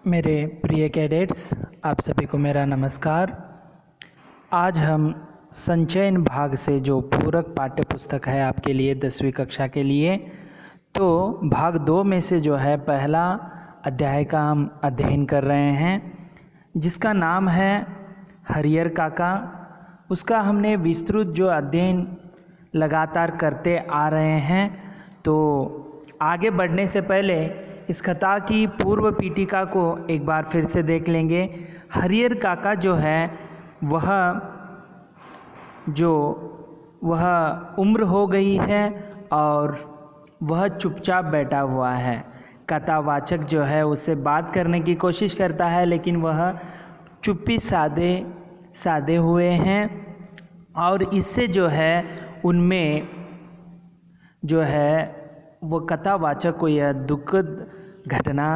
मेरे प्रिय कैडेट्स, आप सभी को मेरा नमस्कार। आज हम संचयन भाग से जो पूरक पाठ्य पुस्तक है आपके लिए 10वीं कक्षा के लिए, तो भाग 2 में से जो है पहला अध्याय का हम अध्ययन कर रहे हैं, जिसका नाम है हरियर काका। उसका हमने विस्तृत जो अध्ययन लगातार करते आ रहे हैं। तो आगे बढ़ने से पहले इस कथा की पूर्व पीठिका को एक बार फिर से देख लेंगे। हरियर काका जो है वह उम्र हो गई है और वह चुपचाप बैठा हुआ है। कथावाचक जो है उससे बात करने की कोशिश करता है, लेकिन वह चुप्पी साधे हुए हैं। और इससे जो है उनमें जो है वो कथावाचक को यह दुखद घटना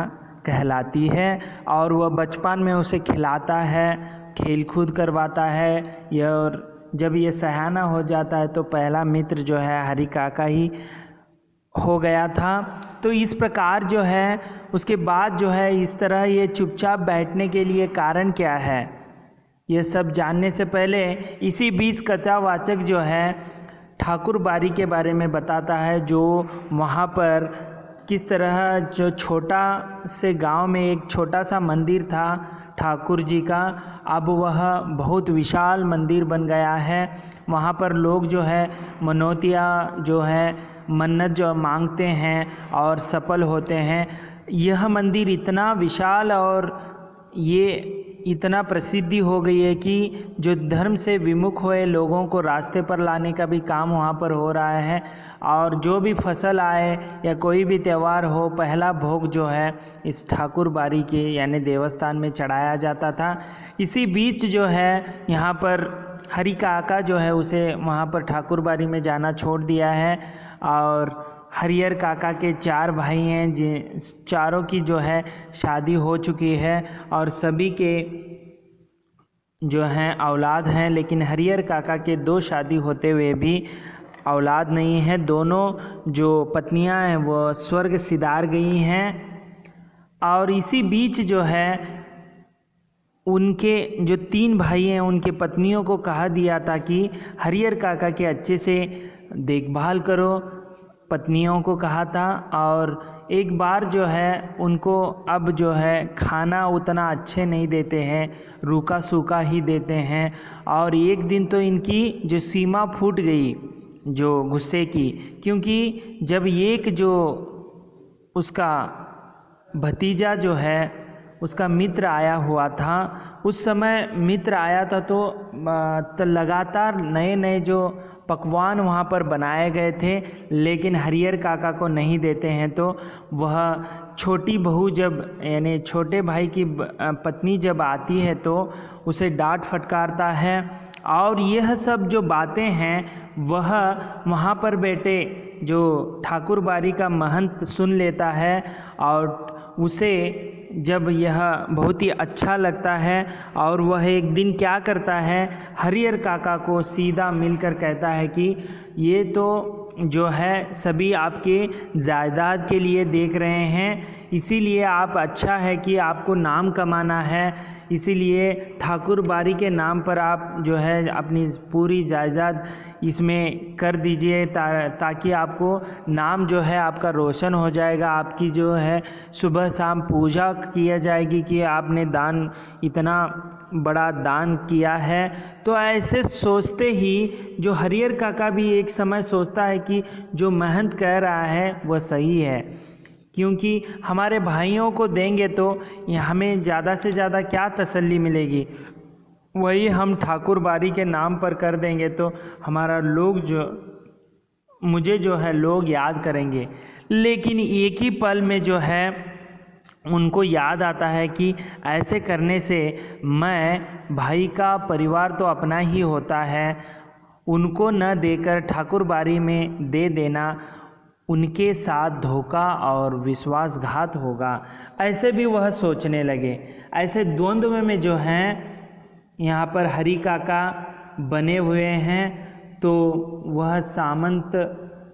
कहलाती है। और वह बचपन में उसे खिलाता है, खेल कूद करवाता है। और जब ये सयाना हो जाता है तो पहला मित्र जो है हरि काका ही हो गया था। तो इस प्रकार जो है उसके बाद जो है इस तरह ये चुपचाप बैठने के लिए कारण क्या है, ये सब जानने से पहले इसी बीच कथावाचक जो है ठाकुर बाड़ी के बारे में बताता है, जो वहाँ पर किस तरह जो छोटा से गांव में एक छोटा सा मंदिर था ठाकुर जी का, अब वह बहुत विशाल मंदिर बन गया है। वहाँ पर लोग जो है मनौतिया जो है मन्नत जो मांगते हैं और सफल होते हैं। यह मंदिर इतना विशाल और ये इतना प्रसिद्धि हो गई है कि जो धर्म से विमुख हुए लोगों को रास्ते पर लाने का भी काम वहाँ पर हो रहा है। और जो भी फसल आए या कोई भी त्यौहार हो, पहला भोग जो है इस ठाकुर बाड़ी के यानी देवस्थान में चढ़ाया जाता था। इसी बीच जो है यहाँ पर हरि काका जो है उसे वहाँ पर ठाकुर बाड़ी में जाना छोड़ दिया है। और हरियर काका के 4 भाई हैं, जिन चारों की जो है शादी हो चुकी है और सभी के जो हैं औलाद हैं, लेकिन हरियर काका के 2 शादी होते हुए भी औलाद नहीं है। दोनों जो पत्नियां हैं वो स्वर्ग सिधार गई हैं। और इसी बीच जो है उनके जो 3 भाई हैं उनके पत्नियों को कहा दिया था कि हरियर काका के अच्छे से देखभाल करो, पत्नियों को कहा था। और एक बार जो है उनको अब जो है खाना उतना अच्छे नहीं देते हैं, रूखा सूखा ही देते हैं। और एक दिन तो इनकी जो सीमा फूट गई जो गुस्से की, क्योंकि जब एक जो उसका भतीजा जो है उसका मित्र आया हुआ था, उस समय मित्र आया था तो लगातार नए नए जो पकवान वहाँ पर बनाए गए थे, लेकिन हरियर काका को नहीं देते हैं। तो वह छोटी बहू जब यानी छोटे भाई की पत्नी जब आती है तो उसे डांट फटकारता है। और यह सब जो बातें हैं वह वहाँ पर बैठे जो ठाकुर बाड़ी का महंत सुन लेता है। और उसे जब यह बहुत ही अच्छा लगता है और वह एक दिन क्या करता है, हरियर काका को सीधा मिलकर कहता है कि ये तो जो है सभी आपके जायदाद के लिए देख रहे हैं, इसीलिए आप अच्छा है कि आपको नाम कमाना है, इसीलिए ठाकुर बाड़ी के नाम पर आप जो है अपनी पूरी जायदाद इसमें कर दीजिए ताकि आपको नाम जो है आपका रोशन हो जाएगा। आपकी जो है सुबह शाम पूजा किया जाएगी कि आपने दान इतना बड़ा दान किया है। तो ऐसे सोचते ही जो हरियर काका भी एक समय सोचता है कि जो महंत कह रहा है वह सही है, क्योंकि हमारे भाइयों को देंगे तो हमें ज़्यादा से ज़्यादा क्या तसल्ली मिलेगी, वही हम ठाकुर बाड़ी के नाम पर कर देंगे तो हमारा लोग जो मुझे जो है लोग याद करेंगे। लेकिन एक ही पल में जो है उनको याद आता है कि ऐसे करने से मैं भाई का परिवार तो अपना ही होता है, उनको न देकर ठाकुर बाड़ी में दे देना उनके साथ धोखा और विश्वासघात होगा। ऐसे भी वह सोचने लगे। ऐसे द्वंद्व में जो हैं यहाँ पर हरि काका बने हुए हैं। तो वह सामंत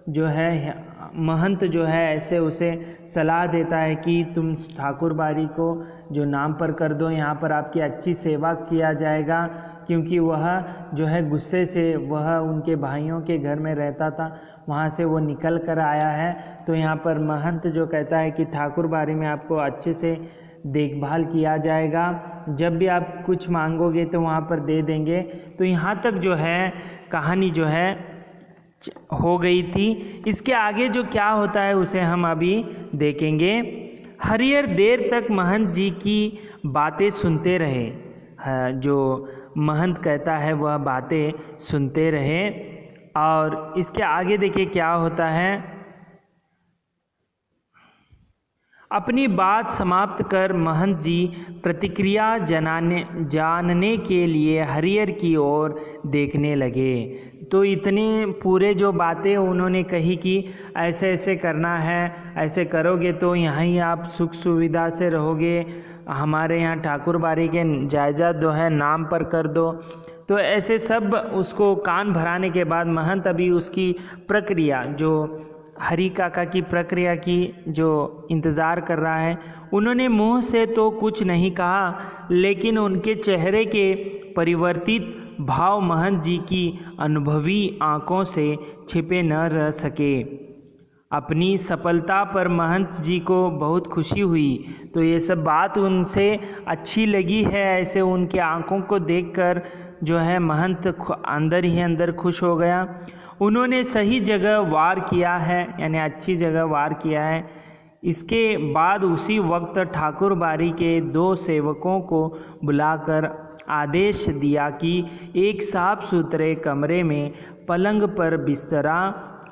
जो है महंत जो है ऐसे उसे सलाह देता है कि तुम ठाकुर बाड़ी को जो नाम पर कर दो, यहाँ पर आपकी अच्छी सेवा किया जाएगा, क्योंकि वह जो है गुस्से से वह उनके भाइयों के घर में रहता था, वहाँ से वो निकल कर आया है। तो यहाँ पर महंत जो कहता है कि ठाकुर बाड़ी में आपको अच्छे से देखभाल किया जाएगा, जब भी आप कुछ मांगोगे तो वहाँ पर दे देंगे। तो यहाँ तक जो है कहानी जो है हो गई थी। इसके आगे जो क्या होता है उसे हम अभी देखेंगे। हरिहर देर तक महंत जी की बातें सुनते रहे। जो महंत कहता है वह बातें सुनते रहे। और इसके आगे देखिए क्या होता है। अपनी बात समाप्त कर महंत जी प्रतिक्रिया जानने के लिए हरिहर की ओर देखने लगे। तो इतने पूरे जो बातें उन्होंने कही कि ऐसे ऐसे करना है, ऐसे करोगे तो यहीं आप सुख सुविधा से रहोगे, हमारे यहाँ ठाकुर बाड़ी के जायदाद जो है नाम पर कर दो। तो ऐसे सब उसको कान भराने के बाद महंत अभी उसकी प्रक्रिया जो हरि काका की प्रक्रिया की जो इंतज़ार कर रहा है, उन्होंने मुंह से तो कुछ नहीं कहा, लेकिन उनके चेहरे के परिवर्तित भाव महंत जी की अनुभवी आंखों से छिपे न रह सके। अपनी सफलता पर महंत जी को बहुत खुशी हुई। तो ये सब बात उनसे अच्छी लगी है, ऐसे उनके आंखों को देखकर जो है महंत अंदर ही अंदर खुश हो गया। उन्होंने सही जगह वार किया है, यानी अच्छी जगह वार किया है। इसके बाद उसी वक्त ठाकुर बाड़ी के 2 सेवकों को बुलाकर आदेश दिया कि एक साफ सुथरे कमरे में पलंग पर बिस्तरा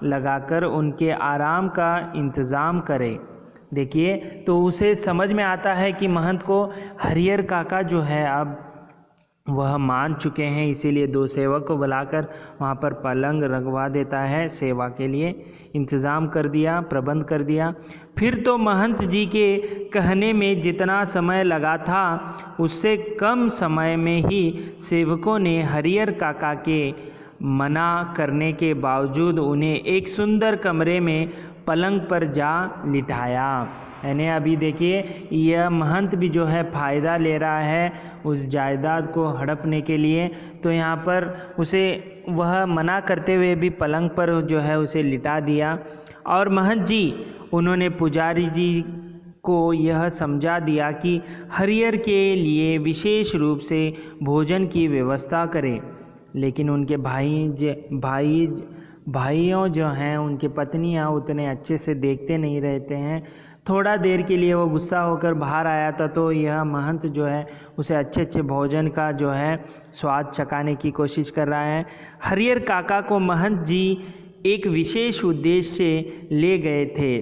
लगाकर उनके आराम का इंतज़ाम करें। देखिए, तो उसे समझ में आता है कि महंत को हरिहर काका जो है अब वह मान चुके हैं, इसीलिए 2 सेवक को बुलाकर वहाँ पर पलंग रखवा देता है, सेवा के लिए इंतज़ाम कर दिया, प्रबंध कर दिया। फिर तो महंत जी के कहने में जितना समय लगा था उससे कम समय में ही सेवकों ने हरिहर काका के मना करने के बावजूद उन्हें एक सुंदर कमरे में पलंग पर जा लिटाया। यानी अभी देखिए यह महंत भी जो है फ़ायदा ले रहा है उस जायदाद को हड़पने के लिए। तो यहाँ पर उसे वह मना करते हुए भी पलंग पर जो है उसे लिटा दिया। और महंत जी उन्होंने पुजारी जी को यह समझा दिया कि हरिहर के लिए विशेष रूप से भोजन की व्यवस्था करें। लेकिन उनके भाइयों जो हैं, उनकी पत्नियां उतने अच्छे से देखते नहीं रहते हैं। थोड़ा देर के लिए वो गुस्सा होकर बाहर आया था, तो यह महंत जो है उसे अच्छे अच्छे भोजन का जो है स्वाद चखाने की कोशिश कर रहा है। हरिहर काका को महंत जी एक विशेष उद्देश्य से ले गए थे,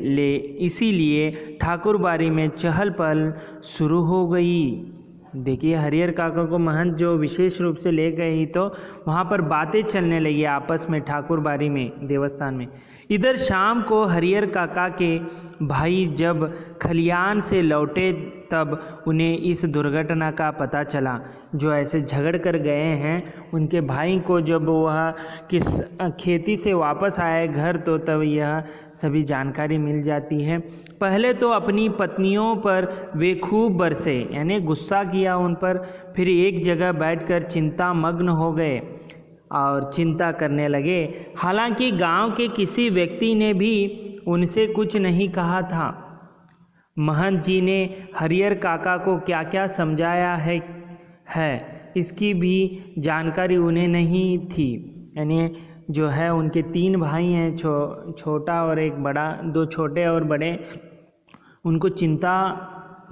इसीलिए ठाकुर बाड़ी में चहल पहल शुरू हो गई। देखिए हरिहर काका को महंत जो विशेष रूप से ले गए ही तो वहाँ पर बातें चलने लगी आपस में ठाकुर बाड़ी में, देवस्थान में। इधर शाम को हरिहर काका के भाई जब खलियान से लौटे तब उन्हें इस दुर्घटना का पता चला। जो ऐसे झगड़ कर गए हैं उनके भाई को जब वह किस खेती से वापस आए घर, तो तब यह सभी जानकारी मिल जाती है। पहले तो अपनी पत्नियों पर वे खूब बरसे, यानी गुस्सा किया उन पर। फिर एक जगह बैठकर चिंता मग्न हो गए और चिंता करने लगे। हालांकि गांव के किसी व्यक्ति ने भी उनसे कुछ नहीं कहा था। महंत जी ने हरिहर काका को क्या क्या समझाया है इसकी भी जानकारी उन्हें नहीं थी। यानी जो है उनके 3 भाई हैं, छोटा और एक बड़ा, 2 छोटे और बड़े, उनको चिंता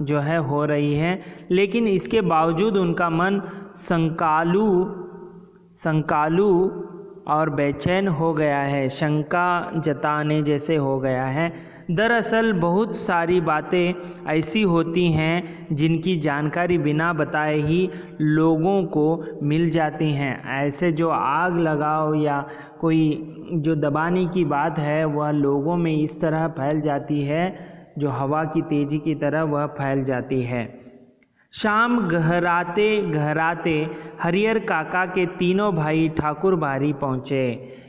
जो है हो रही है। लेकिन इसके बावजूद उनका मन संकालू और बेचैन हो गया है, शंका जताने जैसे हो गया है। दरअसल बहुत सारी बातें ऐसी होती हैं जिनकी जानकारी बिना बताए ही लोगों को मिल जाती हैं। ऐसे जो आग लगाओ या कोई जो दबाने की बात है वह लोगों में इस तरह फैल जाती है, जो हवा की तेज़ी की तरह वह फैल जाती है। शाम गहराते गहराते हरिहर काका के तीनों भाई ठाकुर बाड़ी पहुँचे।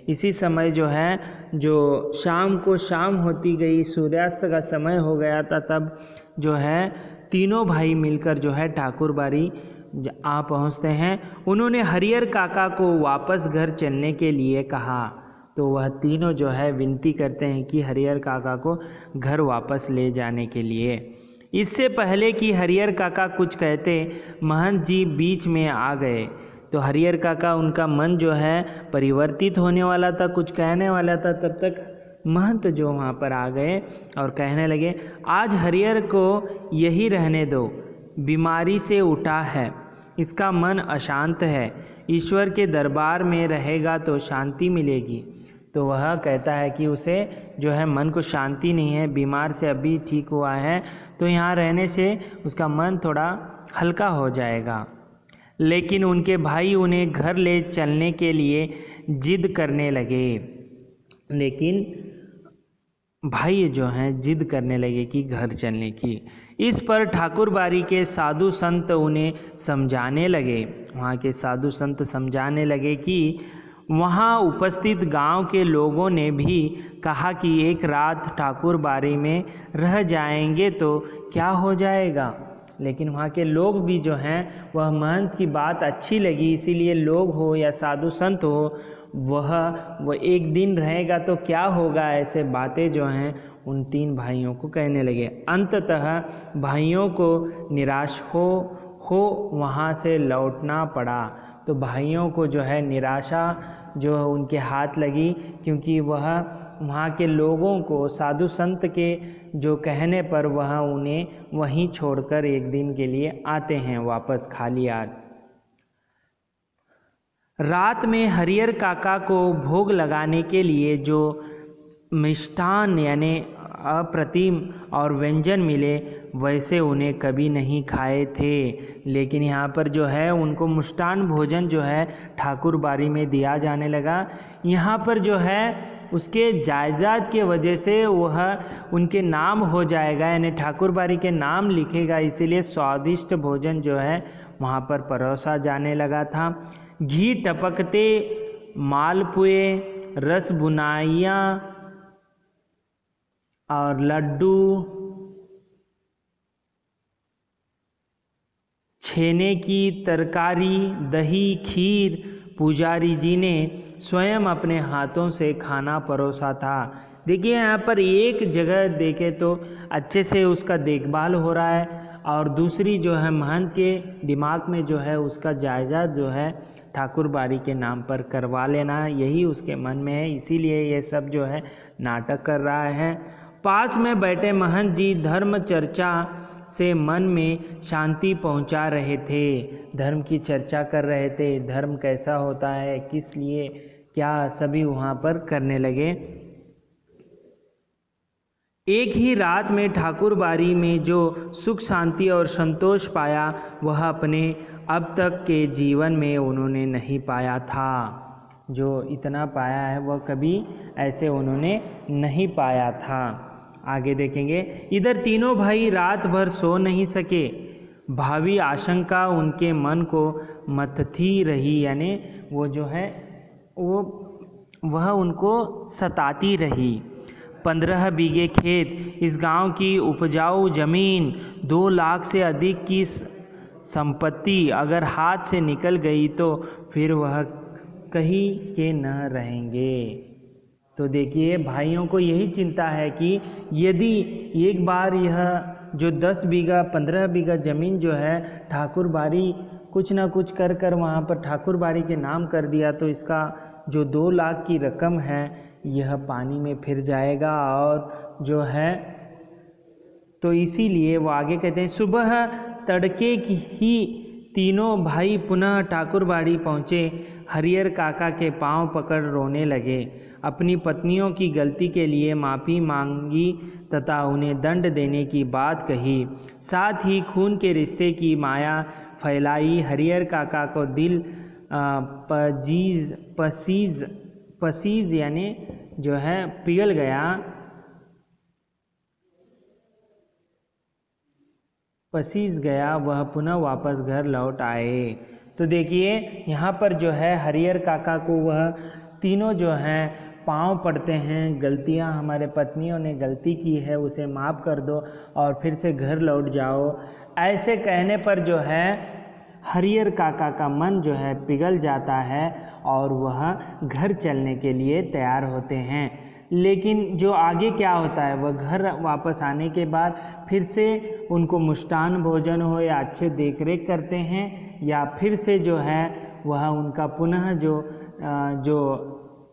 इसी समय जो है, जो शाम को शाम होती गई, सूर्यास्त का समय हो गया था, तब जो है तीनों भाई मिलकर जो है ठाकुर बाड़ी आ पहुँचते हैं। उन्होंने हरिहर काका को वापस घर चलने के लिए कहा, तो वह तीनों जो है विनती करते हैं कि हरिहर काका को घर वापस ले जाने के लिए। इससे पहले कि हरिहर काका कुछ कहते, महंत जी बीच में आ गए। तो हरिहर काका, उनका मन जो है परिवर्तित होने वाला था, कुछ कहने वाला था, तब तक महंत जो वहाँ पर आ गए और कहने लगे, आज हरिहर को यही रहने दो, बीमारी से उठा है, इसका मन अशांत है, ईश्वर के दरबार में रहेगा तो शांति मिलेगी। तो वह कहता है कि उसे जो है मन को शांति नहीं है, बीमार से अभी ठीक हुआ है, तो यहाँ रहने से उसका मन थोड़ा हल्का हो जाएगा। लेकिन उनके भाई उन्हें घर ले चलने के लिए जिद करने लगे। लेकिन भाई जो हैं जिद करने लगे कि घर चलने की। इस पर ठाकुर बाड़ी के साधु संत उन्हें समझाने लगे, वहाँ के साधु संत समझाने लगे कि वहाँ उपस्थित गांव के लोगों ने भी कहा कि एक रात ठाकुर बाड़ी में रह जाएंगे तो क्या हो जाएगा। लेकिन वहाँ के लोग भी जो हैं, वह महंत की बात अच्छी लगी, इसीलिए लोग हो या साधु संत हो, वह एक दिन रहेगा तो क्या होगा, ऐसे बातें जो हैं उन तीन भाइयों को कहने लगे। अंततः भाइयों को निराश हो वहाँ से लौटना पड़ा। तो भाइयों को जो है निराशा जो उनके हाथ लगी, क्योंकि वह वहाँ के लोगों को, साधु संत के जो कहने पर वह उन्हें वहीं छोड़कर एक दिन के लिए आते हैं वापस खाली हाथ। रात में हरिहर काका को भोग लगाने के लिए जो मिष्ठान यानी अप्रतिम और व्यंजन मिले, वैसे उन्हें कभी नहीं खाए थे। लेकिन यहाँ पर जो है उनको मिष्ठान भोजन जो है ठाकुर बाड़ी में दिया जाने लगा। यहाँ पर जो है उसके जायदाद के वजह से वह उनके नाम हो जाएगा, यानी ठाकुर बाड़ी के नाम लिखेगा, इसीलिए स्वादिष्ट भोजन जो है वहाँ पर परोसा जाने लगा था। घी टपकते मालपुए, रस बुनाइयाँ और लड्डू, छेने की तरकारी, दही, खीर पुजारी जी ने स्वयं अपने हाथों से खाना परोसा था। देखिए यहाँ पर एक जगह देखे तो अच्छे से उसका देखभाल हो रहा है, और दूसरी जो है महंत के दिमाग में जो है उसका जायजा जो है ठाकुर बाड़ी के नाम पर करवा लेना, यही उसके मन में है, इसीलिए ये सब जो है नाटक कर रहा है। पास में बैठे महंत जी धर्म चर्चा से मन में शांति पहुंचा रहे थे, धर्म की चर्चा कर रहे थे, धर्म कैसा होता है, किस लिए क्या, सभी वहाँ पर करने लगे। एक ही रात में ठाकुर बाड़ी में जो सुख शांति और संतोष पाया, वह अपने अब तक के जीवन में उन्होंने नहीं पाया था। जो इतना पाया है वह कभी ऐसे उन्होंने नहीं पाया था। आगे देखेंगे। इधर तीनों भाई रात भर सो नहीं सके, भावी आशंका उनके मन को मथती रही, यानी वो जो है वह उनको सताती रही। 15 बीघे खेत, इस गांव की उपजाऊ जमीन, 2 लाख से अधिक की संपत्ति अगर हाथ से निकल गई तो फिर वह कहीं के न रहेंगे। तो देखिए भाइयों को यही चिंता है कि यदि एक बार यह जो 10 बीघा 15 बीघा ज़मीन जो है ठाकुर बाड़ी कुछ ना कुछ कर कर वहाँ पर ठाकुर बाड़ी के नाम कर दिया, तो इसका जो 2 लाख की रकम है यह पानी में फिर जाएगा। और जो है तो इसीलिए वो आगे कहते हैं, सुबह तड़के की ही तीनों भाई पुनः ठाकुर बाड़ी पहुँचे। हरिहर काका के पांव पकड़ रोने लगे, अपनी पत्नियों की गलती के लिए माफ़ी मांगी तथा उन्हें दंड देने की बात कही। साथ ही खून के रिश्ते की माया फैलाई। हरिहर काका को दिल पसीज यानी जो है पिघल गया। पसीज गया वह पुनः वापस घर लौट आए। तो देखिए यहाँ पर जो है हरिहर काका को वह तीनों जो हैं पाँव पड़ते हैं, गलतियाँ हमारे पत्नियों ने गलती की है उसे माफ़ कर दो और फिर से घर लौट जाओ। ऐसे कहने पर जो है हरिहर काका का मन जो है पिघल जाता है और वह घर चलने के लिए तैयार होते हैं। लेकिन जो आगे क्या होता है, वह घर वापस आने के बाद फिर से उनको मिष्टान्न भोजन हो या अच्छे देख रेख करते हैं, या फिर से जो है वह उनका पुनः जो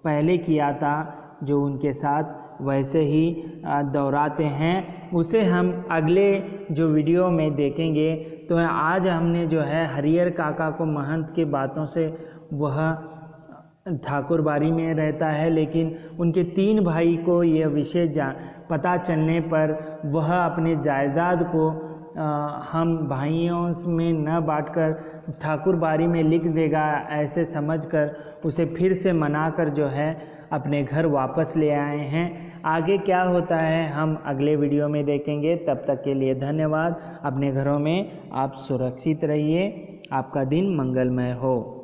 पहले किया था जो उनके साथ वैसे ही दोहराते हैं। उसे हम अगले जो वीडियो में देखेंगे। तो आज हमने जो है हरिहर काका को महंत के बातों से, वह ठाकुर बाड़ी में रहता है लेकिन उनके 3 भाई को यह विषय पता चलने पर वह अपने जायदाद को हम भाइयों में न बांटकर ठाकुर बाड़ी में लिख देगा, ऐसे समझकर उसे फिर से मनाकर जो है अपने घर वापस ले आए हैं। आगे क्या होता है हम अगले वीडियो में देखेंगे। तब तक के लिए धन्यवाद। अपने घरों में आप सुरक्षित रहिए। आपका दिन मंगलमय हो।